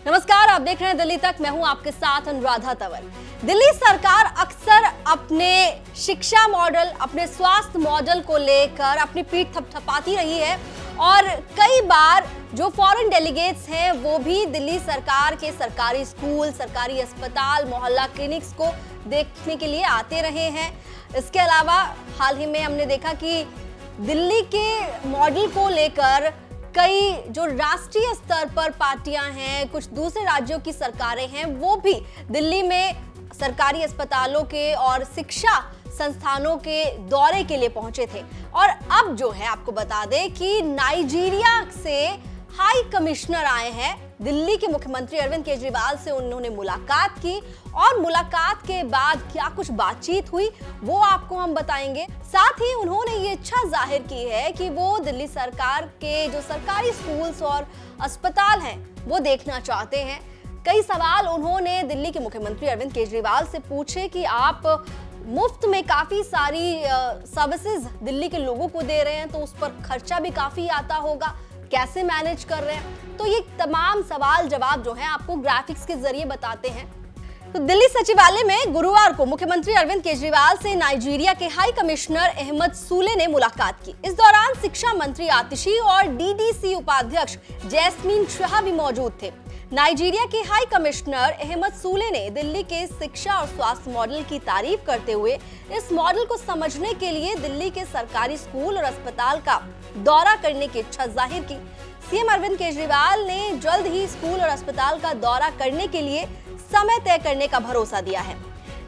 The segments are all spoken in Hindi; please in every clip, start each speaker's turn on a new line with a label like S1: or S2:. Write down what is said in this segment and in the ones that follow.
S1: नमस्कार, आप देख रहे हैं दिल्ली तक। मैं हूं आपके साथ अनुराधा तंवर। दिल्ली सरकार अक्सर अपने शिक्षा मॉडल, अपने स्वास्थ्य मॉडल को लेकर अपनी पीठ थपथपाती रही है और कई बार जो फॉरेन डेलीगेट्स हैं वो भी दिल्ली सरकार के सरकारी स्कूल, सरकारी अस्पताल, मोहल्ला क्लिनिक्स को देखने के लिए आते रहे हैं। इसके अलावा हाल ही में हमने देखा कि दिल्ली के मॉडल को लेकर कई जो राष्ट्रीय स्तर पर पार्टियां हैं, कुछ दूसरे राज्यों की सरकारें हैं, वो भी दिल्ली में सरकारी अस्पतालों के और शिक्षा संस्थानों के दौरे के लिए पहुंचे थे। और अब जो है आपको बता दें कि नाइजीरिया से हाई कमिश्नर आए हैं। दिल्ली के मुख्यमंत्री अरविंद केजरीवाल से उन्होंने मुलाकात की और मुलाकात के बाद क्या कुछ बातचीत हुई वो आपको हम बताएंगे। साथ ही उन्होंने ये इच्छा जाहिर की है कि वो दिल्ली सरकार के जो सरकारी स्कूल्स और अस्पताल हैं वो देखना चाहते हैं। कई सवाल उन्होंने दिल्ली के मुख्यमंत्री अरविंद केजरीवाल से पूछे कि आप मुफ्त में काफी सारी सर्विसेज दिल्ली के लोगों को दे रहे हैं, तो उस पर खर्चा भी काफी आता होगा, कैसे मैनेज कर रहे हैं। तो ये तमाम सवाल जवाब जो हैं आपको ग्राफिक्स के जरिए बताते हैं। तो दिल्ली सचिवालय में गुरुवार को मुख्यमंत्री अरविंद केजरीवाल से नाइजीरिया के हाई कमिश्नर अहमद सूले ने मुलाकात की। इस दौरान शिक्षा मंत्री आतिशी और डीडीसी उपाध्यक्ष जैस्मीन शाह भी मौजूद थे। नाइजीरिया के हाई कमिश्नर अहमद सूले ने दिल्ली के शिक्षा और स्वास्थ्य मॉडल की तारीफ करते हुए इस मॉडल को समझने के लिए दिल्ली के सरकारी स्कूल और अस्पताल का दौरा करने की इच्छा जाहिर की। सीएम अरविंद केजरीवाल ने जल्द ही स्कूल और अस्पताल का दौरा करने के लिए समय तय करने का भरोसा दिया है।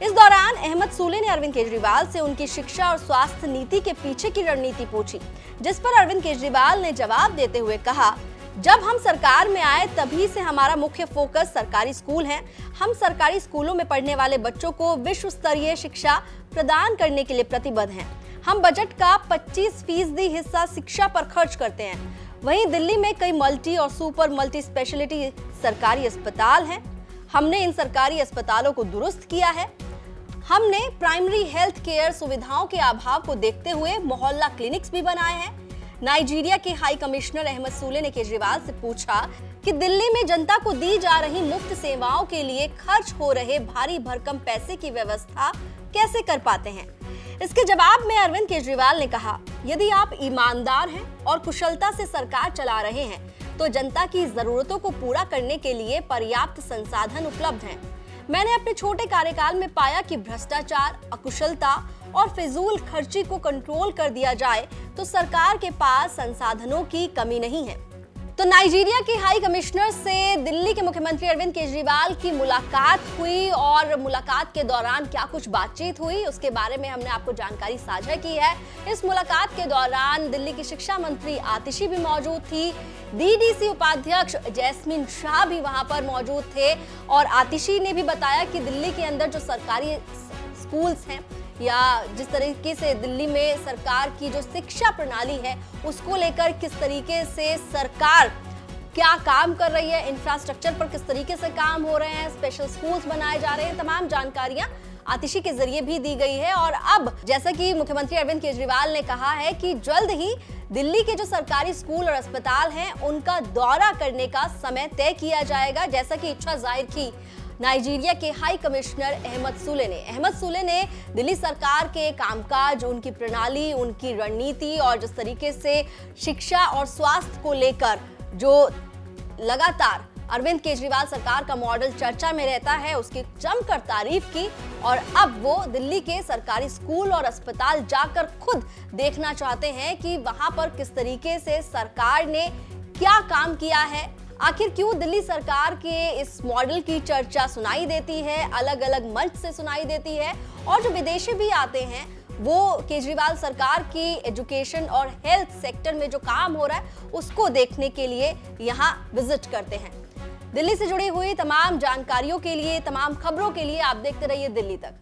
S1: इस दौरान अहमद सूले ने अरविंद केजरीवाल से उनकी शिक्षा और स्वास्थ्य नीति के पीछे की रणनीति पूछी, जिस पर अरविंद केजरीवाल ने जवाब देते हुए कहा, जब हम सरकार में आए तभी से हमारा मुख्य फोकस सरकारी स्कूल है। हम सरकारी स्कूलों में पढ़ने वाले बच्चों को विश्व स्तरीय शिक्षा प्रदान करने के लिए प्रतिबद्ध हैं। हम बजट का 25% हिस्सा शिक्षा पर खर्च करते हैं। वहीं दिल्ली में कई मल्टी और सुपर मल्टी स्पेशलिटी सरकारी अस्पताल हैं। हमने इन सरकारी अस्पतालों को दुरुस्त किया है। हमने प्राइमरी हेल्थ केयर सुविधाओं के अभाव को देखते हुए मोहल्ला क्लिनिक्स भी बनाए हैं। नाइजीरिया के हाई कमिश्नर अहमद सूले ने केजरीवाल से पूछा कि दिल्ली में जनता को दी जा रही मुफ्त सेवाओं के लिए खर्च हो रहे भारी भरकम पैसे की व्यवस्था कैसे कर पाते हैं। इसके जवाब में अरविंद केजरीवाल ने कहा, यदि आप ईमानदार हैं और कुशलता से सरकार चला रहे हैं तो जनता की जरूरतों को पूरा करने के लिए पर्याप्त संसाधन उपलब्ध हैं। मैंने अपने छोटे कार्यकाल में पाया कि भ्रष्टाचार, अकुशलता और फिजूल खर्ची को कंट्रोल कर दिया जाए तो सरकार के पास संसाधनों की कमी नहीं है। तो नाइजीरिया के हाई कमिश्नर से दिल्ली के मुख्यमंत्री अरविंद केजरीवाल की मुलाकात हुई और मुलाकात के दौरान क्या कुछ बातचीत हुई उसके बारे में हमने आपको जानकारी साझा की है। इस मुलाकात के दौरान दिल्ली की शिक्षा मंत्री आतिशी भी मौजूद थी, डीडीसी उपाध्यक्ष जैस्मीन शाह भी वहां पर मौजूद थे और आतिशी ने भी बताया कि दिल्ली के अंदर जो सरकारी स्कूल्स हैं या जिस तरीके से दिल्ली में सरकार की जो शिक्षा प्रणाली है उसको लेकर किस तरीके से सरकार क्या काम कर रही है, इंफ्रास्ट्रक्चर पर किस तरीके से काम हो रहे हैं, स्पेशल स्कूल्स बनाए जा रहे हैं, तमाम जानकारियां आतिशी के जरिए भी दी गई है। और अब जैसा कि मुख्यमंत्री अरविंद केजरीवाल ने कहा है कि जल्द ही दिल्ली के जो सरकारी स्कूल और अस्पताल हैं उनका दौरा करने का समय तय किया जाएगा, जैसा कि इच्छा जाहिर की नाइजीरिया के हाई कमिश्नर अहमद सूले ने दिल्ली सरकार के कामकाज, उनकी प्रणाली, उनकी रणनीति और जिस तरीके से शिक्षा और स्वास्थ्य को लेकर जो लगातार अरविंद केजरीवाल सरकार का मॉडल चर्चा में रहता है उसकी जमकर तारीफ की। और अब वो दिल्ली के सरकारी स्कूल और अस्पताल जाकर खुद देखना चाहते हैं कि वहां पर किस तरीके से सरकार ने क्या काम किया है। आखिर क्यों दिल्ली सरकार के इस मॉडल की चर्चा सुनाई देती है, अलग अलग मंच से सुनाई देती है और जो विदेशी भी आते हैं वो केजरीवाल सरकार की एजुकेशन और हेल्थ सेक्टर में जो काम हो रहा है उसको देखने के लिए यहाँ विजिट करते हैं। दिल्ली से जुड़ी हुई तमाम जानकारियों के लिए, तमाम खबरों के लिए आप देखते रहिए दिल्ली तक।